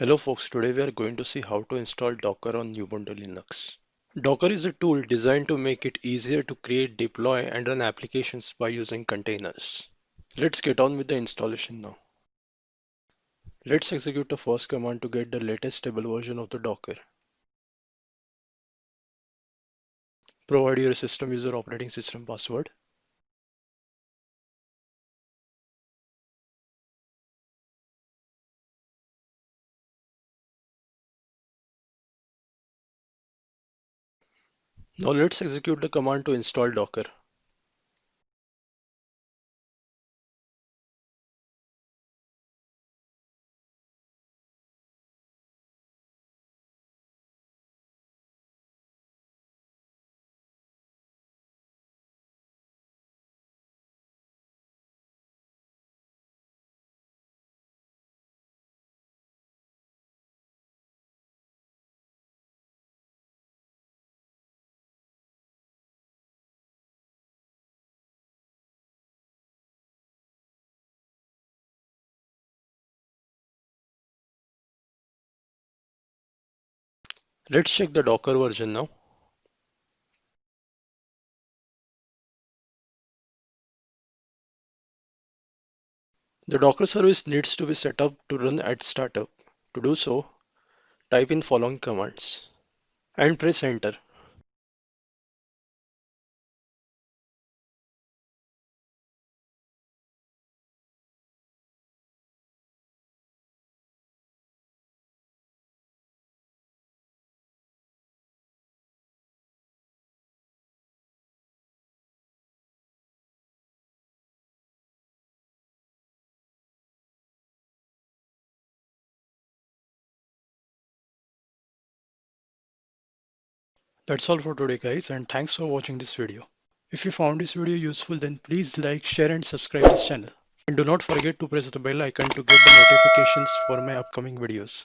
Hello folks, today we are going to see how to install Docker on Ubuntu Linux. Docker is a tool designed to make it easier to create, deploy, and run applications by using containers. Let's get on with the installation now. Let's execute the first command to get the latest stable version of the Docker. Provide your system user operating system password. Now let's execute the command to install Docker. Let's check the Docker version now. The Docker service needs to be set up to run at startup. To do so, type in following commands and press enter. That's all for today guys, and thanks for watching this video. If you found this video useful, then please like, share and subscribe this channel. And do not forget to press the bell icon to get the notifications for my upcoming videos.